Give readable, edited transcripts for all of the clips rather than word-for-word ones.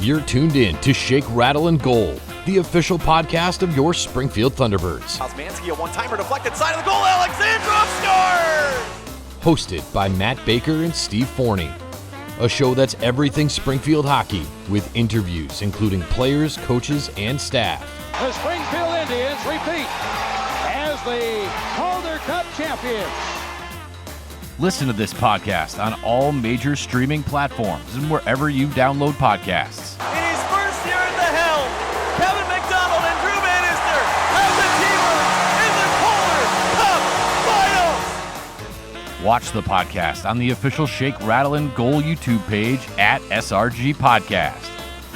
You're tuned in to Shake, Rattle, and Goal, the official podcast of your Springfield Thunderbirds. Osmanski, a one-timer deflected side of the goal. Alexandrov scores! Hosted by Matt Baker and Steve Forney. A show that's everything Springfield hockey, with interviews including players, coaches, and staff. The Springfield Indians repeat as the Calder Cup champions. Listen to this podcast on all major streaming platforms and wherever you download podcasts. In his first year at the helm, Kevin McDonald and Drew Bannister have the Teamers in the Calder Cup Finals. Watch the podcast on the official Shake, Rattle, and Goal YouTube page at SRG Podcast.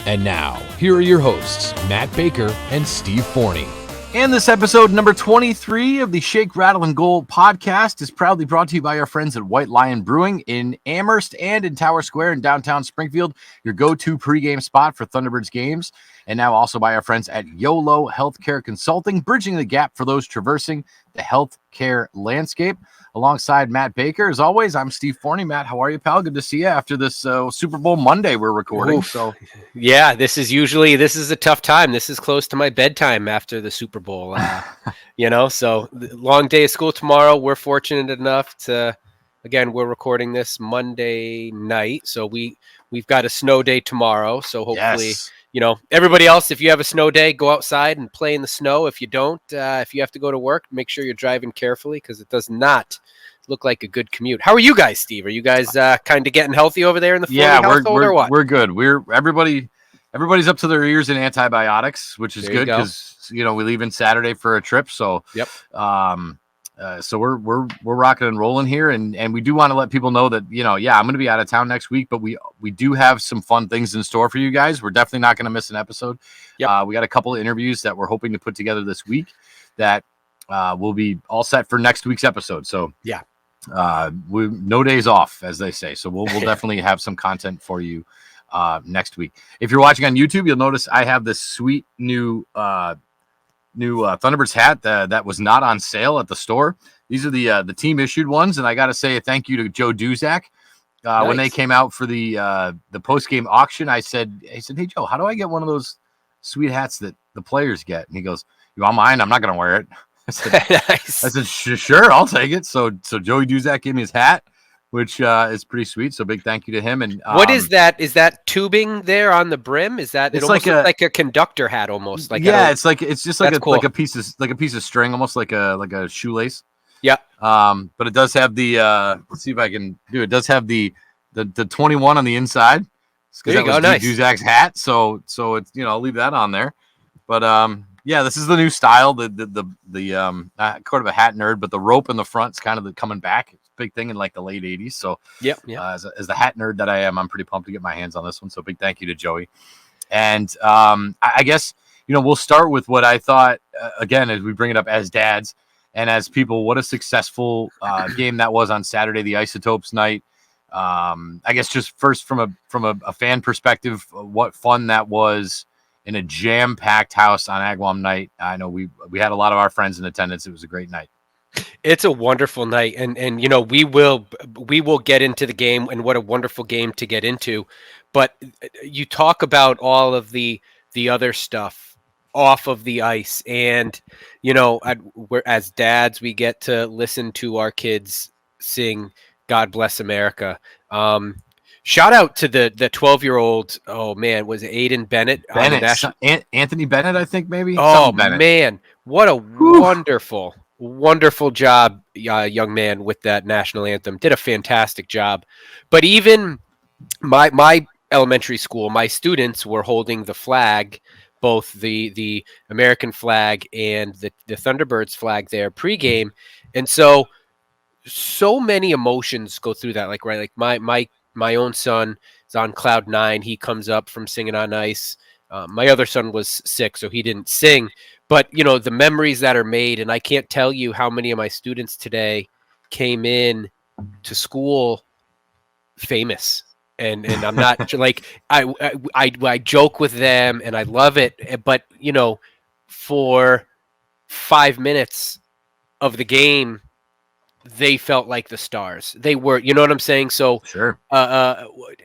And now, here are your hosts, Matt Baker and Steve Forney. And this episode, number 23 of the Shake, Rattle, and Goal podcast is proudly brought to you by our friends at White Lion Brewing in Amherst and in Tower Square in downtown Springfield, your go-to pregame spot for Thunderbirds games. And now also by our friends at YOLO Healthcare Consulting, bridging the gap for those traversing the healthcare landscape. Alongside Matt Baker, as always, I'm Steve Forney. Matt, how are you, pal? Good to see you after this Super Bowl Monday we're recording. Oof. So, yeah, this is a tough time. This is close to my bedtime after the Super Bowl. So long day of school tomorrow. We're fortunate enough to, again, we're recording this Monday night, so we've got a snow day tomorrow. So hopefully. Yes. Everybody else, if you have a snow day, go outside and play in the snow. If you don't, if you have to go to work, make sure you're driving carefully because it does not look like a good commute. How are you guys, Steve? Are you guys kind of getting healthy over there in the Forney household or what? We're good. Everybody's up to their ears in antibiotics, which is good because we leave in Saturday for a trip. So yep. So we're rocking and rolling here, and we do want to let people know that I'm going to be out of town next week, but we do have some fun things in store for you guys. We're definitely not going to miss an episode. Yep. We got a couple of interviews that we're hoping to put together this week that will be all set for next week's episode. So yeah, we no days off, as they say. So we'll definitely have some content for you next week. If you're watching on YouTube, you'll notice I have this sweet new Thunderbirds hat that was not on sale at the store. These are the team issued ones, and I got to say a thank you to Joe Duzak. Nice. When they came out for the post game auction, I said, "Hey Joe, how do I get one of those sweet hats that the players get?" And he goes, "You want mine? I'm not going to wear it." I said, nice. I said, "Sure, I'll take it." So Joey Duzak gave me his hat, which is pretty sweet. So big thank you to him. And what is that? Is that tubing there on the brim? Is that it's looks like a conductor hat almost? It's just like cool. like a piece of string, almost like a shoelace. Yeah. But it does have the let's see if I can do it. It does have the 21 on the inside. There you go. Nice. Duzak's hat. So it's I'll leave that on there. But this is the new style. The kind of a hat nerd, but the rope in the front's kind of coming back. Big thing in like the late 80s. So yeah. As the hat nerd that I am, I'm pretty pumped to get my hands on this one. So big thank you to Joey. And I guess we'll start with what I thought again as we bring it up as dads and as people. What a successful game that was on Saturday, the Isotopes night. I guess just first from a fan perspective, what fun that was in a jam-packed house on Agawam night. I know we had a lot of our friends in attendance. It was a great night. It's a wonderful night, and we will get into the game, and what a wonderful game to get into. But you talk about all of the other stuff off of the ice, and we're, as dads, we get to listen to our kids sing "God Bless America." Shout out to the 12-year-old. Oh man, was it Aiden Bennett? Anthony Bennett, I think maybe. Oh man, what a wonderful job, young man, with that national anthem. Did a fantastic job. But even my elementary school, my students were holding the flag, both the American flag and the Thunderbirds flag there pregame, and so many emotions go through that. Like my own son is on cloud 9. He comes up from singing on ice. My other son was sick, so he didn't sing. But, the memories that are made, and I can't tell you how many of my students today came in to school famous. And I'm not like, I joke with them and I love it. But, for 5 minutes of the game, they felt like the stars. They were, you know what I'm saying? So sure.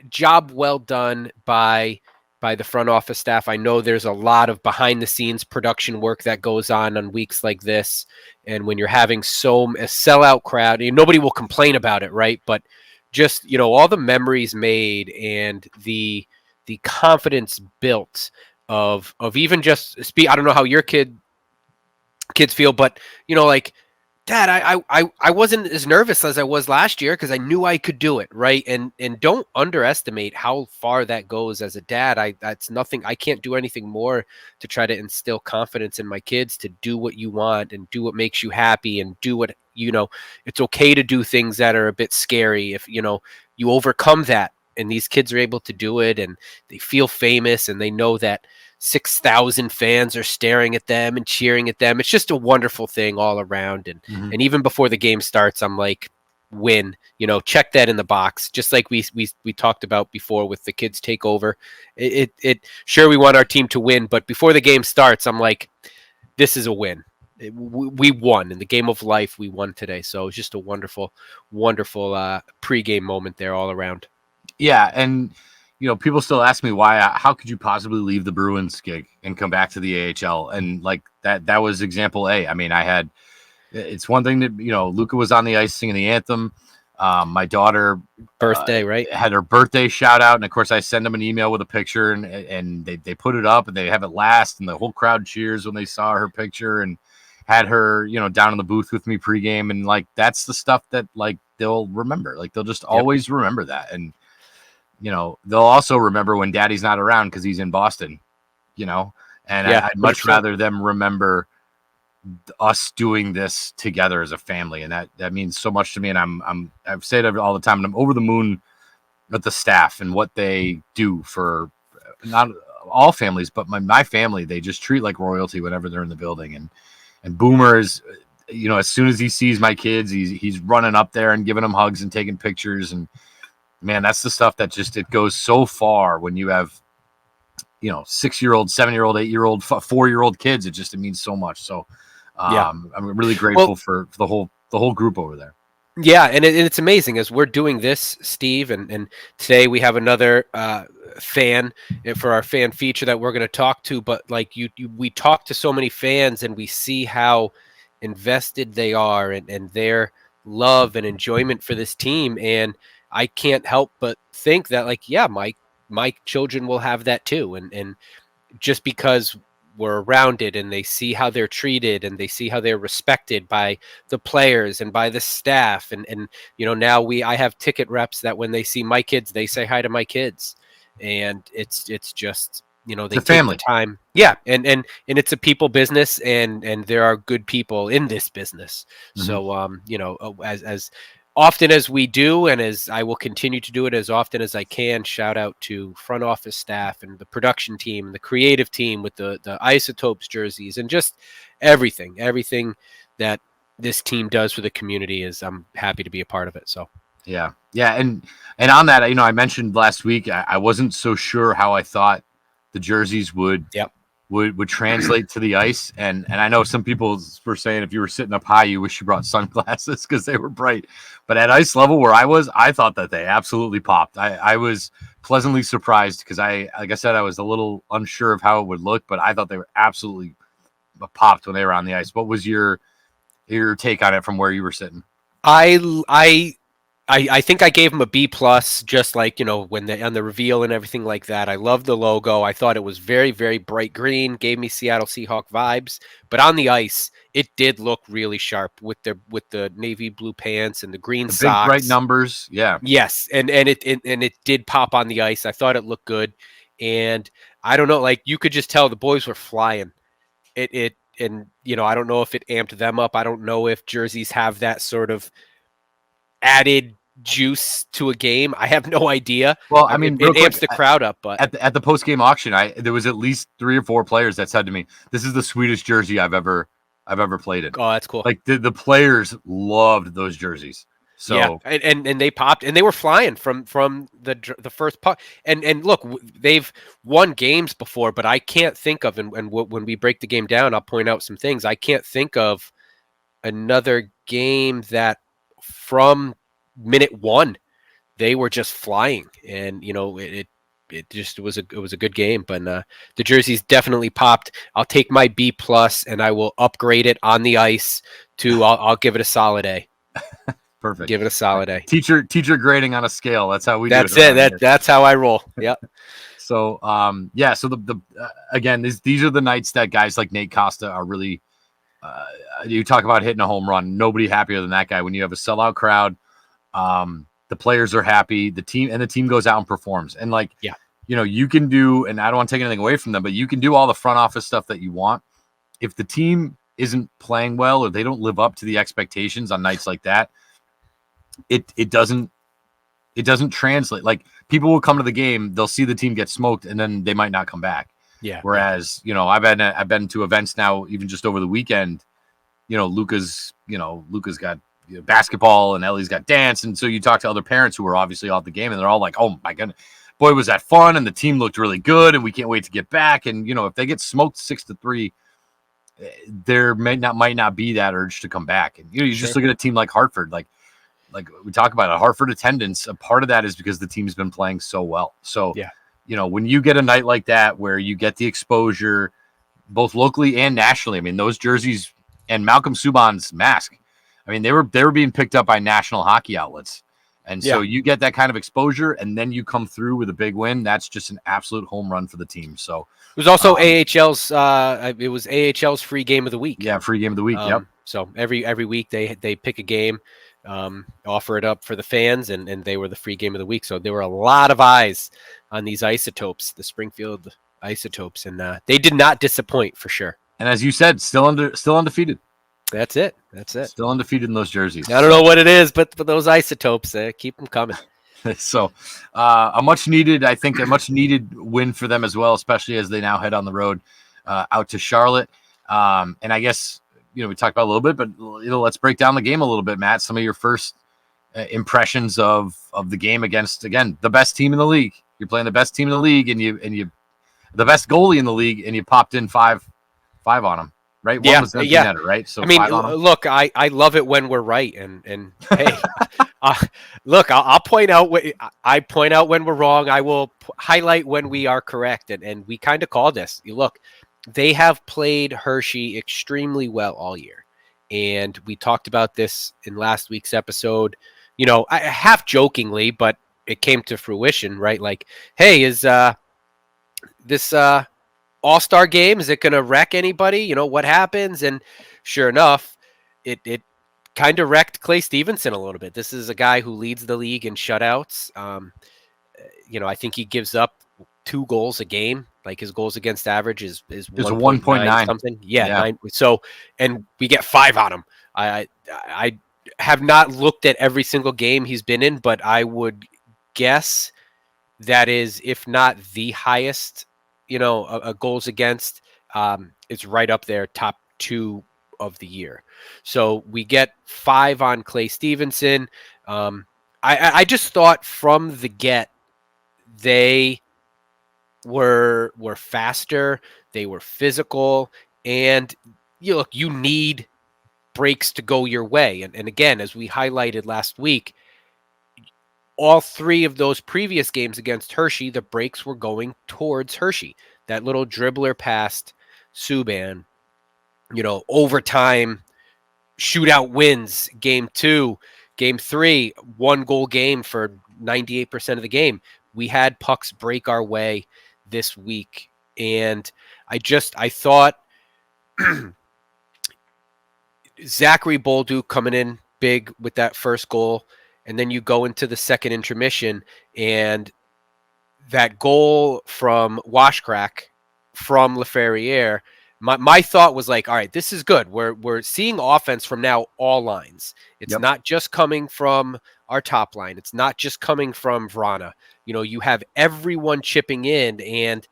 Job well done by by the front office staff. I know there's a lot of behind the scenes production work that goes on weeks like this. And when you're having a sellout crowd, nobody will complain about it, right? But just, all the memories made and the confidence built of even just speak. I don't know how your kids feel, but like, Dad, I wasn't as nervous as I was last year because I knew I could do it, right? And don't underestimate how far that goes as a dad. That's nothing. I can't do anything more to try to instill confidence in my kids to do what you want and do what makes you happy and do what, it's okay to do things that are a bit scary if, you overcome that. And these kids are able to do it and they feel famous and they know that 6,000 fans are staring at them and cheering at them. It's just a wonderful thing all around. And even before the game starts, I'm like, win, check that in the box. Just like we talked about before with the kids take over. Sure, we want our team to win, but before the game starts, I'm like, this is a win. We won in the game of life. We won today. So it's just a wonderful, wonderful pregame moment there all around. Yeah, and people still ask me how could you possibly leave the Bruins gig and come back to the AHL? And like that was example A. I mean, it's one thing that, Luka was on the ice singing the anthem. My daughter birthday, right? Had her birthday shout out. And of course I send them an email with a picture and they put it up and they have it last and the whole crowd cheers when they saw her picture and had her, down in the booth with me pregame. And like, that's the stuff that like they'll remember. Like they'll just always remember that. And, they'll also remember when Daddy's not around because he's in Boston, and I'd much rather them remember us doing this together as a family. And that means so much to me. And I've said it all the time, and I'm over the moon with the staff and what they do for not all families, but my family. They just treat like royalty whenever they're in the building. And Boomer is, as soon as he sees my kids, he's running up there and giving them hugs and taking pictures. And man, that's the stuff that just, it goes so far when you have, 6-year-old, 7-year-old, 8-year-old, 4-year-old kids. It means so much. So I'm really grateful for the whole group over there. Yeah. And it's amazing as we're doing this, Steve. And today we have another fan for our fan feature that we're going to talk to. But like we talk to so many fans and we see how invested they are and their love and enjoyment for this team. And I can't help but think that, like, yeah, my children will have that too. And just because we're around it and they see how they're treated and they see how they're respected by the players and by the staff. And now I have ticket reps that when they see my kids, they say hi to my kids. And it's just, they take family the time. Yeah. And it's a people business and there are good people in this business. Mm-hmm. So, as often as we do, and as I will continue to do it as often as I can, shout out to front office staff and the production team and the creative team with the Isotopes jerseys and just everything that this team does for the community I'm happy to be a part of it. So, yeah. And on that, I mentioned last week, I wasn't so sure how I thought the jerseys would translate to the ice. And I know some people were saying if you were sitting up high, you wish you brought sunglasses because they were bright. But at ice level where I was, I thought that they absolutely popped. I was pleasantly surprised because like I said, I was a little unsure of how it would look, but I thought they were absolutely popped when they were on the ice. What was your take on it from where you were sitting? I think I gave him a B+, just like, when on the reveal and everything like that. I love the logo. I thought it was very, very bright green, gave me Seattle Seahawk vibes. But on the ice, it did look really sharp with the navy blue pants and the green socks. Big bright numbers, yeah. Yes, and it did pop on the ice. I thought it looked good, and I don't know, like you could just tell the boys were flying. And I don't know if it amped them up. I don't know if jerseys have that sort of added juice to a game. I have no idea. Well, I mean, it amps the crowd up. But at the post game auction, there was at least 3 or 4 players that said to me, "This is the sweetest jersey I've ever played in." Oh, that's cool. Like the players loved those jerseys. So yeah, and they popped and they were flying from the first puck. And look, they've won games before, but I can't think of and when we break the game down, I'll point out some things. I can't think of another game that from minute one they were just flying, and it was a good game. But the jerseys definitely popped. I'll take my B plus and I will upgrade it on the ice to I'll give it a solid A. Perfect. Give it a solid A. Teacher grading on a scale. That's how we do That's it. That's how I roll. Yep. So so the again, these are the nights that guys like Nate Costa are really. You talk about hitting a home run. Nobody happier than that guy. When you have a sellout crowd, the players are happy. The team goes out and performs. And you can do. And I don't want to take anything away from them, but you can do all the front office stuff that you want. If the team isn't playing well or they don't live up to the expectations on nights like that, it doesn't translate. Like, people will come to the game, they'll see the team get smoked, and then they might not come back. Yeah. Whereas, I've been to events now, even just over the weekend. Luca's got basketball and Ellie's got dance, and so you talk to other parents who are obviously off the game, and they're all like, "Oh my goodness, boy, was that fun!" And the team looked really good, and we can't wait to get back. And if they get smoked 6-3, there might not be that urge to come back. And you just look at a team like Hartford, like we talk about it, Hartford attendance. A part of that is because the team's been playing so well. So when you get a night like that where you get the exposure, both locally and nationally, I mean, those jerseys and Malcolm Subban's mask, I mean, they were being picked up by national hockey outlets. And so you get that kind of exposure, and then you come through with a big win. That's just an absolute home run for the team. So it was also AHL's free game of the week. Yeah, free game of the week. Yep. So every week they pick a game, offer it up for the fans, and they were the free game of the week. So there were a lot of eyes on these Isotopes, the Springfield Isotopes, and they did not disappoint for sure. And as you said, still undefeated. That's it. Still undefeated in those jerseys. I don't know what it is, but those Isotopes, keep them coming. So a much needed win for them as well, especially as they now head on the road out to Charlotte. And I guess, we talked about a little bit, but let's break down the game a little bit, Matt. Some of your first impressions of the game against, again, the best team in the league. You're playing the best team in the league, and you the best goalie in the league, and you popped in five on them. Right? One was empty netter, right? So I mean, look, I love it when we're right, and hey, look, I'll point out when we're wrong. I will highlight when we are correct, and we kind of call this. Look, they have played Hershey extremely well all year, and we talked about this in last week's episode. Half jokingly, but it came to fruition, right? Like, hey, is this All-Star game, is it going to wreck anybody? What happens? And sure enough, it kind of wrecked Clay Stevenson a little bit. This is a guy who leads the league in shutouts. I think he gives up 2 goals a game. Like, his goals against average is 1.9 something. Yeah. 9. So, and we get 5 on him. I have not looked at every single game he's been in, but I would guess that is, if not the highest, goals against, it's right up there, top 2 of the year. So we get 5 on Clay Stevenson. I just thought from the get, they were faster, they were physical, and you need breaks to go your way. And again, as we highlighted last week, all 3 of those previous games against Hershey, the breaks were going towards Hershey. That little dribbler past Subban, overtime shootout wins. Game 2, game 3, 1-goal game for 98% of the game. We had pucks break our way this week. And I thought Zachary Bolduc coming in big with that first goal. And then you go into the second intermission, and that goal from Washcrack from LaFerriere, my thought was like, all right, this is good. We're seeing offense from now all lines. It's not just coming from our top line. It's not just coming from Vrana. You have everyone chipping in, and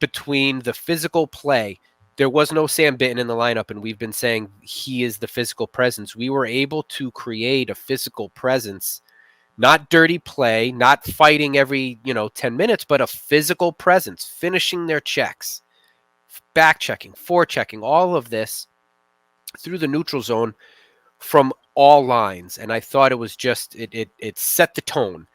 between the physical play, there was no Sam Bitten in the lineup, and we've been saying he is the physical presence. We were able to create a physical presence, not dirty play, not fighting every 10 minutes, but a physical presence, finishing their checks, back checking, forechecking, all of this through the neutral zone from all lines. And I thought it was just it set the tone.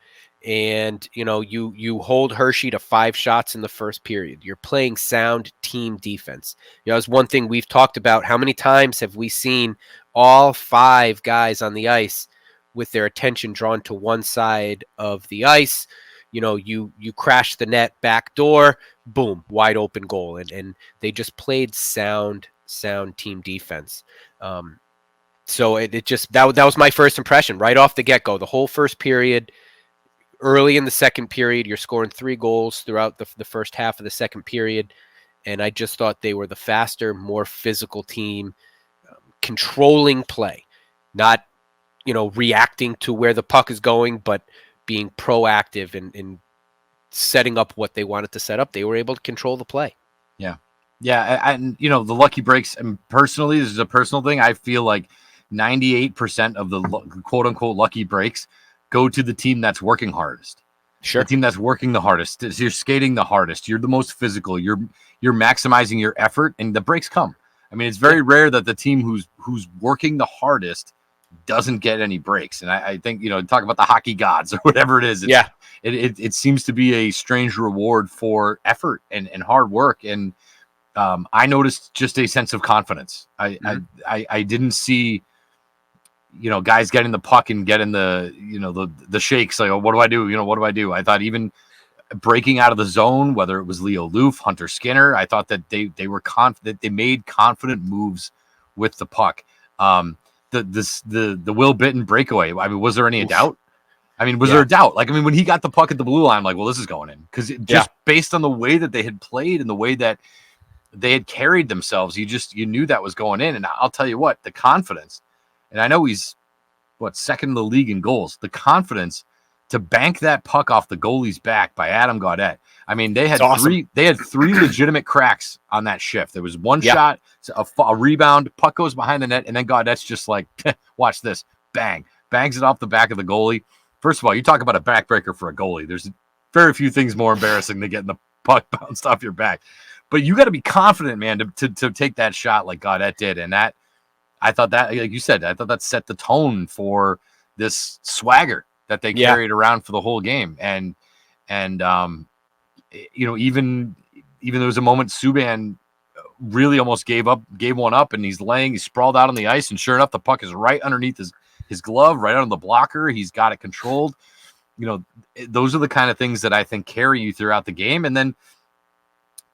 and you hold Hershey to 5 shots in the first period. You're playing sound team defense. It's one thing we've talked about. How many times have we seen all 5 guys on the ice with their attention drawn to one side of the ice? You crash the net, back door, boom, wide open goal, and they just played sound team defense. So it just that was my first impression right off the get-go. The whole first period. Early in the second period, you're scoring 3 goals throughout the first half of the second period, and I just thought they were the faster, more physical team, controlling play, not reacting to where the puck is going, but being proactive and setting up what they wanted to set up. They were able to control the play. Yeah, and the lucky breaks. And personally, this is a personal thing. I feel like 98% of the quote unquote lucky breaks go to the team that's working hardest. Sure. The team that's working the hardest. You're skating the hardest. You're the most physical. You're maximizing your effort, and the breaks come. I mean, it's very rare that the team who's working the hardest doesn't get any breaks. And I think, talk about the hockey gods or whatever it is. It seems to be a strange reward for effort and hard work. And I noticed just a sense of confidence. I didn't see guys getting the puck and getting the shakes. Like, oh, what do I do? What do I do? I thought even breaking out of the zone, whether it was Leo Loof, Hunter Skinner, I thought that they were confident. They made confident moves with the puck. The Will Bitton breakaway. I mean, was there any doubt? I mean, was there a doubt? Like, I mean, when he got the puck at the blue line, I'm like, well, this is going in, because just based on the way that they had played and the way that they had carried themselves, you knew that was going in. And I'll tell you what, the confidence. And I know he's second in the league in goals. The confidence to bank that puck off the goalie's back by Adam Gaudette. I mean, they had awesome. They had 3 legitimate cracks on that shift. There was one shot, a rebound, puck goes behind the net, and then Gaudette's just like, watch this, bang, bangs it off the back of the goalie. First of all, you talk about a backbreaker for a goalie. There's very few things more embarrassing than getting the puck bounced off your back. But you got to be confident, man, to take that shot like Gaudette did, and that. I thought that, like you said, that set the tone for this swagger that they carried around for the whole game. And even there was a moment Subban really almost gave one up, and he's sprawled out on the ice, and sure enough, the puck is right underneath his glove, right under the blocker. He's got it controlled. Those are the kind of things that I think carry you throughout the game. And then,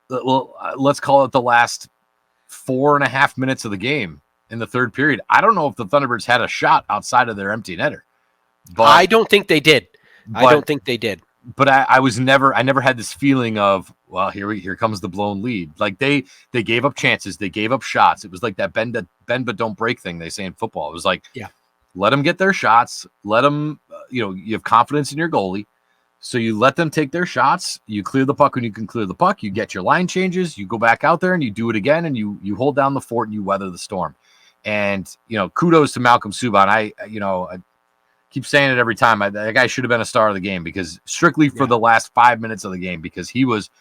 let's call it the last 4.5 minutes of the game. In the third period, I don't know if the Thunderbirds had a shot outside of their empty netter. But I don't think they did. But I never had this feeling of, well, here comes the blown lead. Like they gave up chances, they gave up shots. It was like that bend but don't break thing they say in football. It was like, let them get their shots. Let them, you have confidence in your goalie. So you let them take their shots. You clear the puck when you can clear the puck. You get your line changes. You go back out there and you do it again, and you hold down the fort and you weather the storm. And, kudos to Malcolm Subban. I keep saying it every time. That guy should have been a star of the game, because strictly for the last 5 minutes of the game, because he was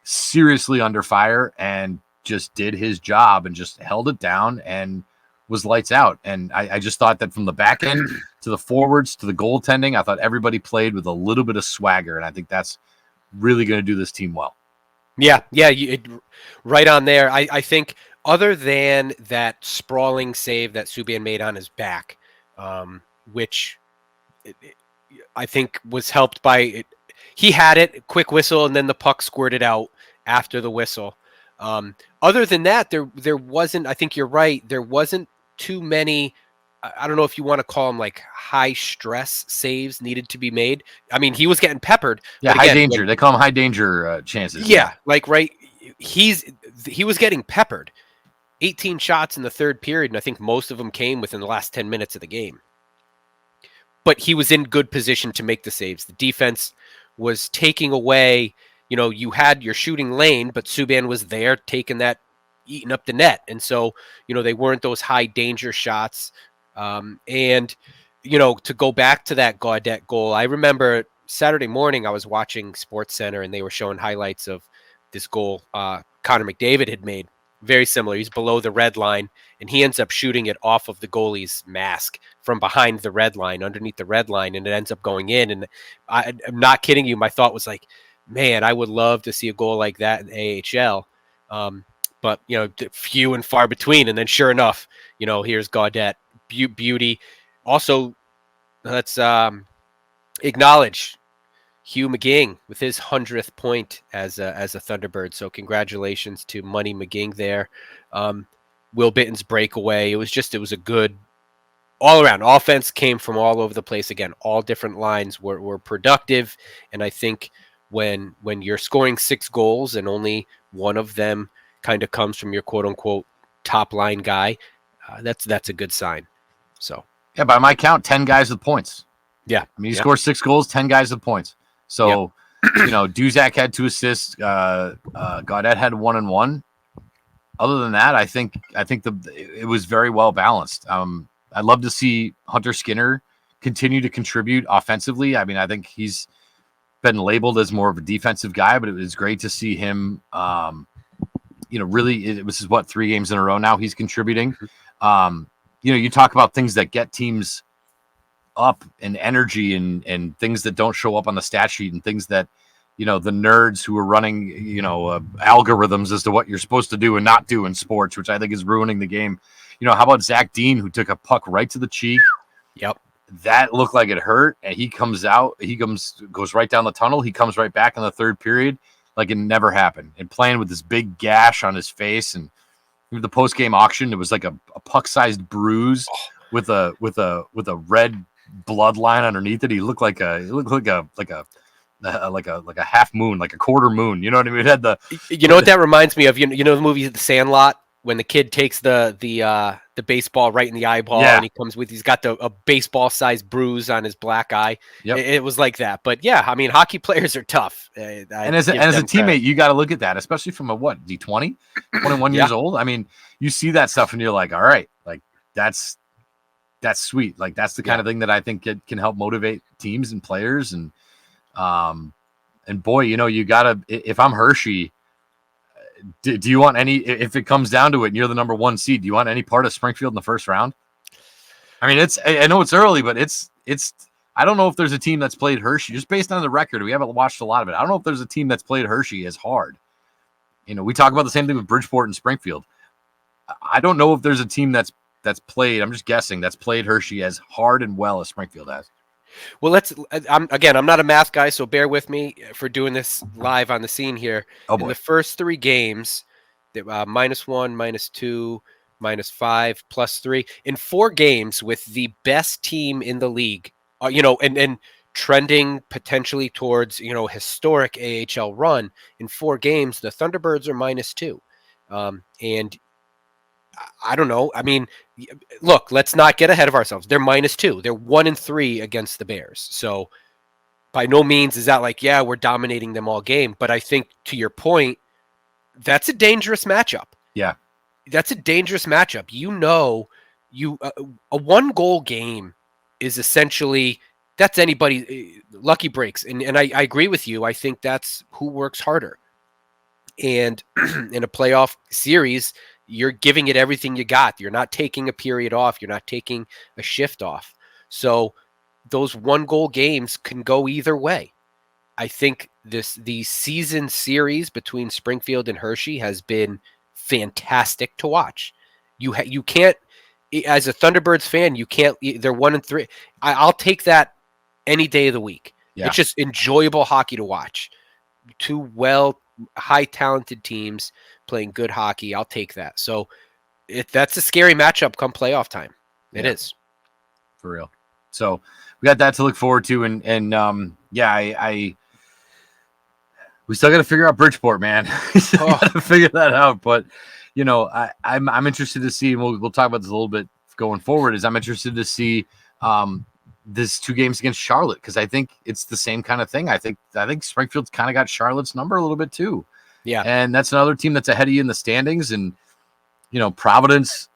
seriously under fire and just did his job and just held it down and was lights out. And I just thought that from the back end to the forwards to the goaltending, I thought everybody played with a little bit of swagger. And I think that's really going to do this team well. Yeah. Right on there. I think, other than that sprawling save that Subban made on his back, which I think was helped by it. He had it, quick whistle, and then the puck squirted out after the whistle. Other than that, there wasn't, I think you're right, there wasn't too many, I don't know if you want to call them like high stress saves needed to be made. I mean, he was getting peppered. Yeah, high danger. They call them high danger chances. Yeah, right. He was getting peppered. 18 shots in the third period, and I think most of them came within the last 10 minutes of the game. But he was in good position to make the saves. The defense was taking away, you had your shooting lane, but Subban was there taking that, eating up the net. And so, they weren't those high danger shots. And, to go back to that Gaudette goal, I remember Saturday morning I was watching SportsCenter, and they were showing highlights of this goal Connor McDavid had made. Very similar. He's below the red line, and he ends up shooting it off of the goalie's mask from behind the red line, underneath the red line, and it ends up going in. And I'm not kidding you. My thought was like, man, I would love to see a goal like that in the AHL. But, few and far between. And then sure enough, here's Gaudette. Beauty. Also, let's acknowledge Hugh McGing with his 100th point as a Thunderbird. So congratulations to Money McGing there. Will Bitten's breakaway. It was a good all around. Offense came from all over the place. Again, all different lines were productive. And I think when you're scoring 6 goals and only one of them kind of comes from your quote unquote top line guy, that's a good sign. So yeah, by my count, 10 guys with points. Yeah. I mean, he scored 6 goals, 10 guys with points. So, Duzak had 2 assists. Gaudette had 1 and 1. Other than that, I think it was very well balanced. I'd love to see Hunter Skinner continue to contribute offensively. I mean, I think he's been labeled as more of a defensive guy, but it was great to see him. Really, this is 3 games in a row now he's contributing. You talk about things that get teams up and energy and things that don't show up on the stat sheet and things that, the nerds who are running, algorithms as to what you're supposed to do and not do in sports, which I think is ruining the game. How about Zach Dean, who took a puck right to the cheek? Yep. That looked like it hurt. And he comes out, goes right down the tunnel. He comes right back in the third period like it never happened, and playing with this big gash on his face. And the post-game auction, it was like a puck-sized bruise with a red blood line underneath it. He looked like a half moon, like a quarter moon. You know what I mean? It had the. You know what that reminds me of? You know the movie The Sandlot, when the kid takes the baseball right in the eyeball, and he's got a baseball-sized bruise on his black eye. Yep. It was like that. But yeah, I mean, hockey players are tough. And as a teammate, you got to look at that, especially from D20, 21 years old. I mean, you see that stuff and you're like, all right, like that's sweet. Like that's the kind of thing that I think can help motivate teams and players. And boy, you gotta, if I'm Hershey, do you want if it comes down to it and you're the number 1 seed, do you want any part of Springfield in the first round? I mean, I know it's early, but it's, I don't know if there's a team that's played Hershey just based on the record. We haven't watched a lot of it. I don't know if there's a team that's played Hershey as hard. We talk about the same thing with Bridgeport and Springfield. I don't know if there's a team that's played, I'm just guessing, that's played Hershey as hard and well as Springfield has. Well, I'm not a math guy, so bear with me for doing this live on the scene here. In the first 3 games, -1, -2, -5, +3. In 4 games with the best team in the league, and trending potentially towards, historic AHL run, in 4 games, the Thunderbirds are -2. And I don't know. I mean, look, let's not get ahead of ourselves. They're -2. They're 1-3 against the Bears. So by no means is that like, yeah, we're dominating them all game. But I think to your point, that's a dangerous matchup. Yeah. That's a dangerous matchup. A 1-goal game is essentially, that's anybody lucky breaks. And I agree with you. I think that's who works harder. And in a playoff series, you're giving it everything you got. You're not taking a period off. You're not taking a shift off. So those 1-goal games can go either way. I think the season series between Springfield and Hershey has been fantastic to watch. You can't, as a Thunderbirds fan, you can't. They're 1-3. I'll take that any day of the week. Yeah. It's just enjoyable hockey to watch. 2 high talented teams playing good hockey. I'll take that. So that's a scary matchup come playoff time. It is for real. So we got that to look forward to. And we still got to figure out Bridgeport, man. We still got to figure that out. But I'm interested to see, and we'll talk about this a little bit going forward, is I'm interested to see this 2 games against Charlotte, because I think it's the same kind of thing. I think Springfield's kind of got Charlotte's number a little bit too. Yeah. And that's another team that's ahead of you in the standings. And, Providence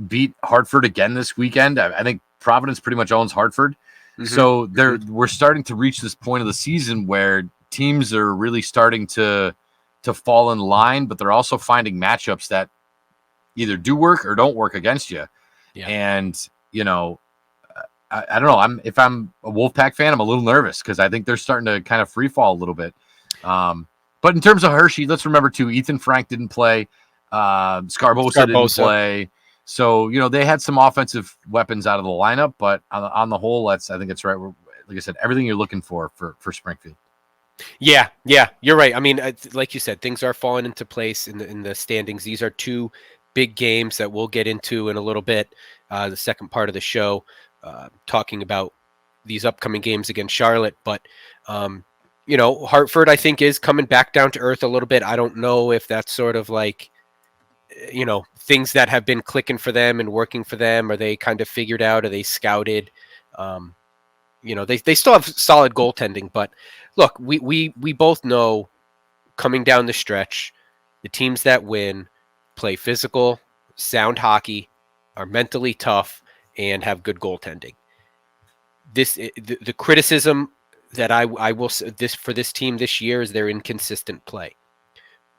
beat Hartford again this weekend. I think Providence pretty much owns Hartford. Mm-hmm. So we're starting to reach this point of the season where teams are really starting to fall in line, but they're also finding matchups that either do work or don't work against you. Yeah. And, I don't know. If I'm a Wolfpack fan, I'm a little nervous because I think they're starting to kind of free fall a little bit. But in terms of Hershey, let's remember too, Ethan Frank didn't play. Scarbosa didn't play. So, they had some offensive weapons out of the lineup, but on the whole, I think it's right. Like I said, everything you're looking for Springfield. Yeah, you're right. I mean, like you said, things are falling into place in the standings. These are two big games that we'll get into in a little bit, the second part of the show, talking about these upcoming games against Charlotte. But, Hartford, I think, is coming back down to earth a little bit. I don't know if that's sort of like, things that have been clicking for them and working for them. Are they kind of figured out? Are they scouted? They still have solid goaltending, but look, we both know coming down the stretch, the teams that win play physical, sound hockey, are mentally tough, and have good goaltending. The criticism that I will this for this team this year is their inconsistent play.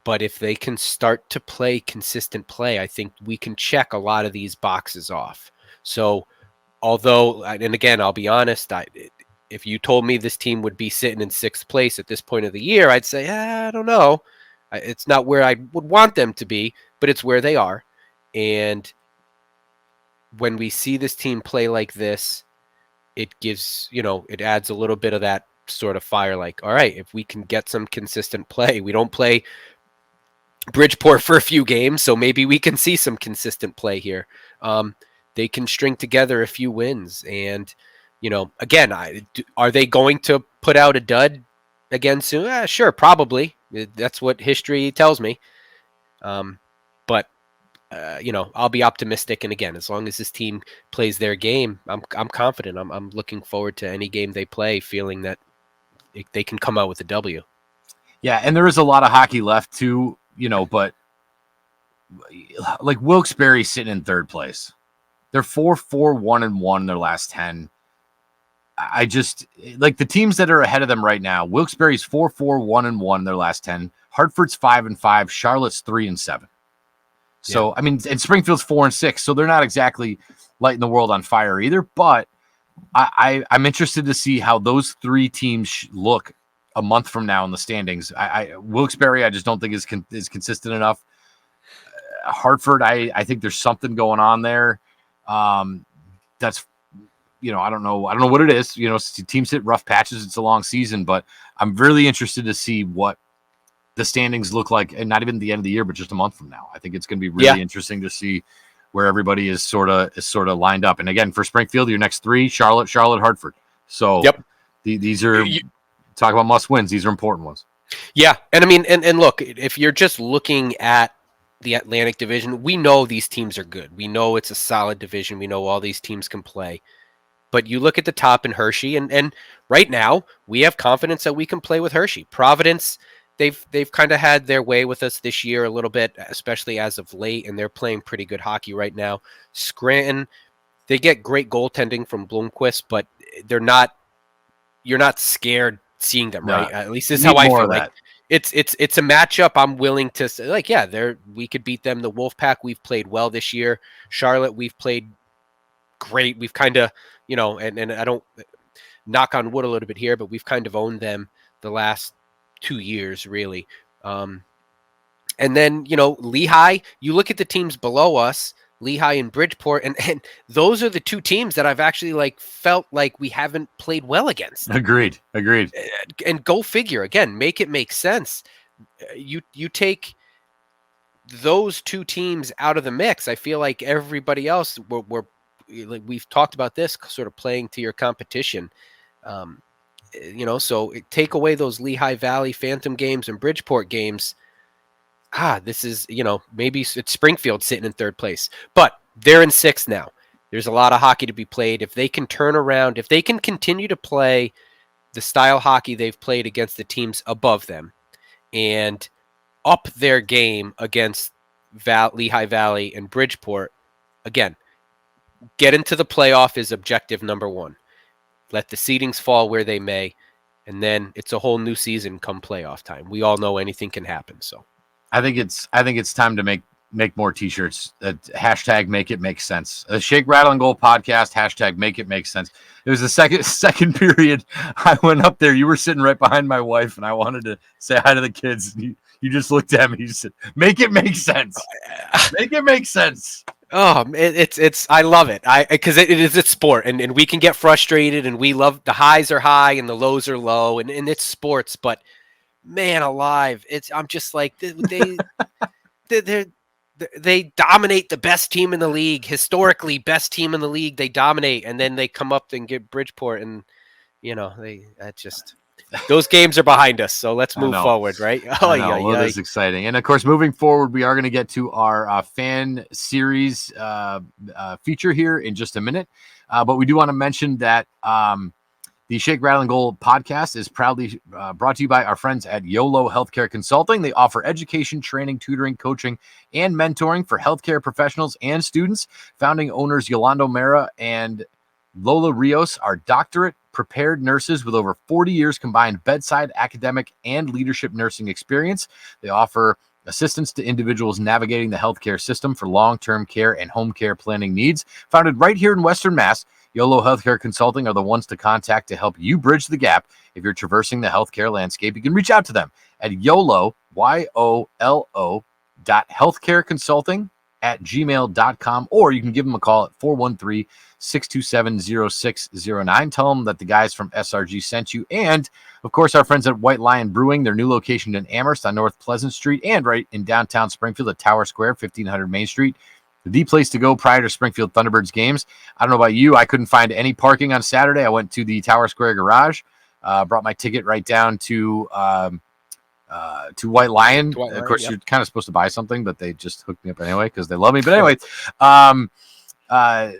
But if they can start to play consistent play, I think we can check a lot of these boxes off. So, although, and again, I'll be honest, if you told me this team would be sitting in sixth place at this point of the year, I'd say, I don't know. It's not where I would want them to be, but it's where they are. And when we see this team play like this, it gives, it adds a little bit of that sort of fire. Like, all right, if we can get some consistent play, we don't play Bridgeport for a few games, so maybe we can see some consistent play here. They can string together a few wins. And, again, are they going to put out a dud again soon? Sure, probably. That's what history tells me. But I'll be optimistic. And again, as long as this team plays their game, I'm confident. I'm looking forward to any game they play, feeling that they can come out with a W. Yeah, and there is a lot of hockey left too, but like Wilkes-Barre sitting in third place. They're 4-1-1 in their last 10. I just like the teams that are ahead of them right now. Wilkes-Barre's 4-1-1 in their last 10. Hartford's 5-5. Charlotte's 3-7. So, I mean, and Springfield's 4-6. So they're not exactly lighting the world on fire either. But I'm interested to see how those three teams look a month from now in the standings. Wilkes-Barre, I just don't think is consistent enough. Hartford, I think there's something going on there. That's, I don't know what it is. Teams hit rough patches. It's a long season, but I'm really interested to see what the standings look like, and not even the end of the year, but just a month from now. I think it's going to be really interesting to see where everybody is sort of lined up. And again, for Springfield, your next three: Charlotte, Hartford. So these are talk about must wins. These are important ones. Yeah, and I mean, and look, if you're just looking at the Atlantic Division, we know these teams are good. We know it's a solid division. We know all these teams can play. But you look at the top in Hershey, and right now we have confidence that we can play with Hershey. Providence, they've kind of had their way with us this year a little bit, especially as of late, and they're playing pretty good hockey right now. Scranton, they get great goaltending from Bloomquist, but you're not scared seeing them, right? At least this is how I feel. Like it's a matchup I'm willing to say, like, we could beat them. The Wolfpack, we've played well this year. Charlotte, we've played great. We've kind of, and I don't knock on wood a little bit here, but we've kind of owned them the last 2 years, really. And then, Lehigh, you look at the teams below us, Lehigh and Bridgeport, and those are the two teams that I've actually felt like we haven't played well against. Agreed. And go figure, again, make it make sense. You take those two teams out of the mix. I feel like everybody else, we've talked about this, sort of playing to your competition. So take away those Lehigh Valley Phantom games and Bridgeport games. This is, maybe it's Springfield sitting in third place, but they're in sixth now. There's a lot of hockey to be played. If they can turn around, if they can continue to play the style hockey they've played against the teams above them and up their game against Lehigh Valley and Bridgeport, again, get into the playoff is objective number one. Let the seedings fall where they may, and then it's a whole new season come playoff time. We all know anything can happen. So I think it's time to make make more t-shirts. Hashtag make it make sense. Shake, Rattle, and Goal podcast. Hashtag make it make sense. It was the second period. I went up there. You were sitting right behind my wife, and I wanted to say hi to the kids. You just looked at me. You said, "Make it make sense. Make it make sense." Oh, it's I love it. Because it's sport, and we can get frustrated, and we love the highs are high and the lows are low, and it's sports. But man, alive, I'm just like they dominate the best team in the league, historically best team in the league. They dominate, and then they come up and get Bridgeport, and those games are behind us. So let's move forward, right? Oh yeah, well, that's exciting. And of course, moving forward, we are going to get to our fan series feature here in just a minute. But we do want to mention that the Shake, Rattle, and Goal podcast is proudly brought to you by our friends at YOLO Healthcare Consulting. They offer education, training, tutoring, coaching, and mentoring for healthcare professionals and students. Founding owners Yolanda O'Mara and Lola Rios are doctorate prepared nurses with over 40 years combined bedside, academic, and leadership nursing experience. They offer assistance to individuals navigating the healthcare system for long-term care and home care planning needs. Founded right here in Western Mass, YOLO Healthcare Consulting are the ones to contact to help you bridge the gap. If you're traversing the healthcare landscape, you can reach out to them at YOLO, YOLO, healthcareconsulting@gmail.com, or you can give them a call at 413-627-0609. Tell them that the guys from SRG sent you. And, of course, our friends at White Lion Brewing, their new location in Amherst on North Pleasant Street and right in downtown Springfield at Tower Square, 1500 Main Street. The place to go prior to Springfield Thunderbirds games. I don't know about you. I couldn't find any parking on Saturday. I went to the Tower Square garage, brought my ticket right down to White Lion. Of course, You're kind of supposed to buy something, but they just hooked me up anyway because they love me. But anyway,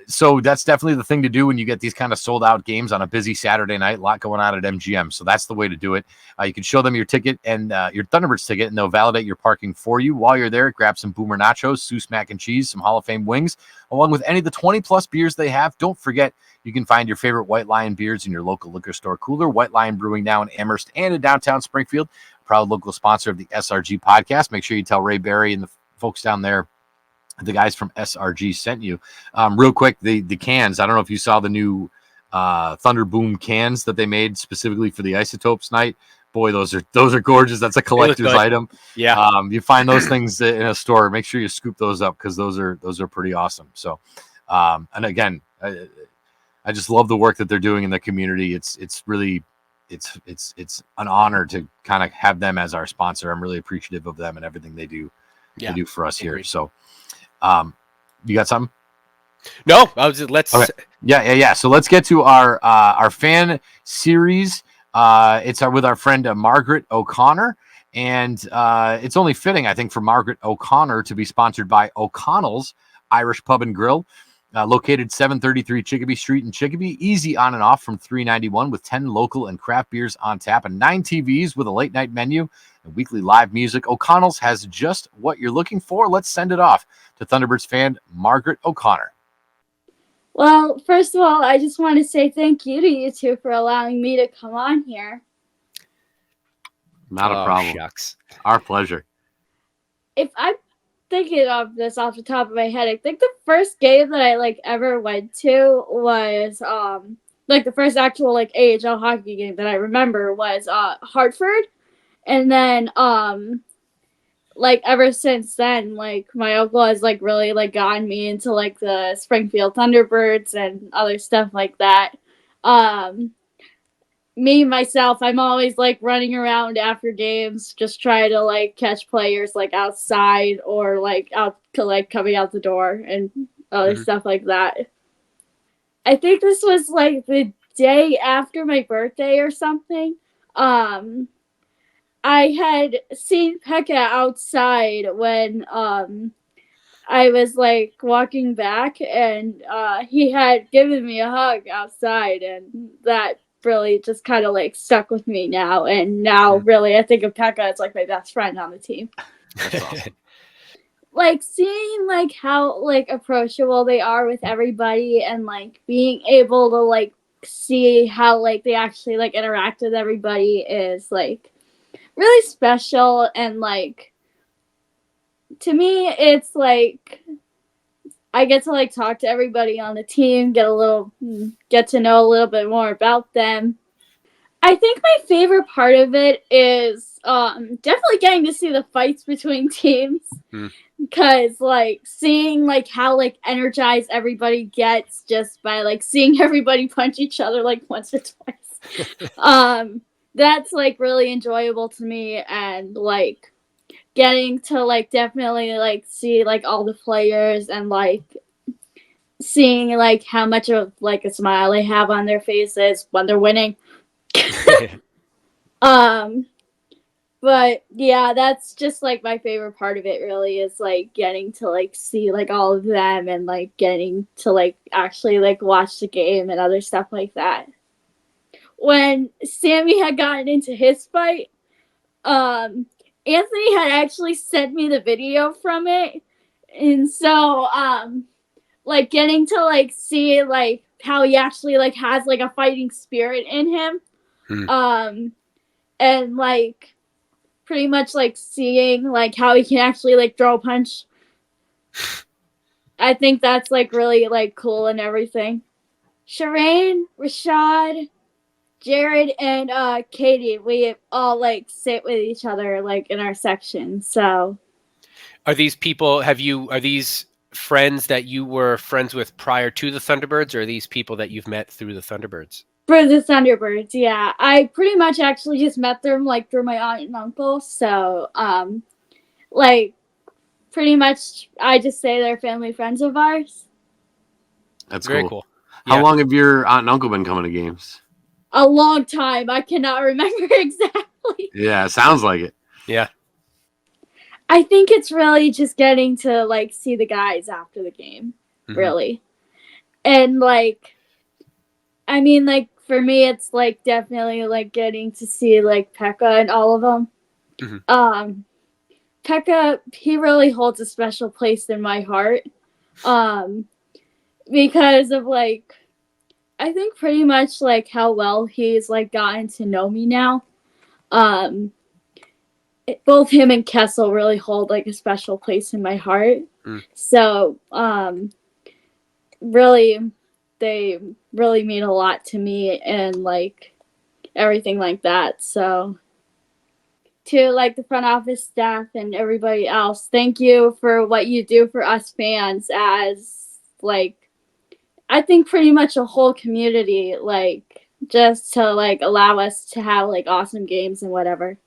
so that's definitely the thing to do when you get these kind of sold out games on a busy Saturday night. A lot going on at MGM. So that's the way to do it. You can show them your ticket and your Thunderbirds ticket, and they'll validate your parking for you. While you're there, grab some Boomer Nachos, Seuss Mac and Cheese, some Hall of Fame wings, along with any of the 20 plus beers they have. Don't forget, you can find your favorite White Lion beers in your local liquor store cooler. White Lion Brewing now in Amherst and in downtown Springfield. Proud local sponsor of the SRG podcast. Make sure you tell Ray Barry and the folks down there, the guys from SRG sent you. Real quick, the cans. I don't know if you saw the new Thunder Boom cans that they made specifically for the Isotopes night. Boy, those are gorgeous. That's a collector's item. Yeah. You find those things in a store. Make sure you scoop those up because those are pretty awesome. So, and again, I just love the work that they're doing in the community. It's really an honor to kind of have them as our sponsor. I'm really appreciative of them and everything they do. They do for us here. So, you got something? No, let's. Okay. Yeah. So let's get to our fan series. It's with our friend Margaret O'Connor, and it's only fitting, I think, for Margaret O'Connor to be sponsored by O'Connell's Irish Pub and Grill, located 733 Chicopee Street in Chicopee. Easy on and off from $3.91 with 10 local and craft beers on tap and 9 TVs with a late night menu and weekly live music. O'Connell's has just what you're looking for. Let's send it off to Thunderbirds fan Margaret O'Connor. Well, first of all, I just want to say thank you to you two for allowing me to come on here. Not a problem. Shucks. Our pleasure. If I'm thinking of this off the top of my head, I think the first game that I ever went to was the first actual AHL hockey game that I remember was Hartford, and then ever since then, my uncle has really gotten me into the Springfield Thunderbirds and other stuff like that. Me myself, I'm always running around after games, just trying to catch players outside or out coming out the door and other stuff like that. I think this was the day after my birthday or something. I had seen Pekka outside when I was walking back, and he had given me a hug outside, and that really just kind of stuck with me now. And now really I think of Pekka as my best friend on the team. Awesome. Seeing how approachable they are with everybody, and being able to see how they actually interact with everybody is really special, and to me, it's like I get to like talk to everybody on the team, get to know a little bit more about them. I think my favorite part of it is definitely getting to see the fights between teams. Because like seeing like how like energized everybody gets just by like seeing everybody punch each other like once or twice. That's like really enjoyable to me, and like getting to like definitely like see like all the players and like seeing like how much of like a smile they have on their faces when they're winning. But yeah, that's just like my favorite part of it really is like getting to like see like all of them and like getting to like actually like watch the game and other stuff like that. When Sammy had gotten into his fight, Anthony had actually sent me the video from it. And so like getting to like see like how he actually like has like a fighting spirit in him. And like pretty much like seeing like how he can actually like throw a punch. I think that's like really like cool and everything. Shireen, Rashad, Jared, and Katie, we all like sit with each other like in our section. So are these people are these friends that you were friends with prior to the Thunderbirds, or are these people that you've met through the Thunderbirds? For the Thunderbirds, yeah. I pretty much actually just met them like through my aunt and uncle. So like pretty much I just say they're family friends of ours. That's very cool. How long have your aunt and uncle been coming to games? A long time. I cannot remember exactly. Yeah, sounds like it. Yeah. I think it's really just getting to like see the guys after the game, really. And like I mean, like for me it's like definitely like getting to see like Pekka and all of them. Pekka, he really holds a special place in my heart. Because of like I think pretty much like how well he's like gotten to know me now. Both him and Kessel really hold like a special place in my heart. So really they really mean a lot to me and like everything like that. So to like the front office staff and everybody else, thank you for what you do for us fans as like I think pretty much a whole community, like just to like allow us to have like awesome games and whatever.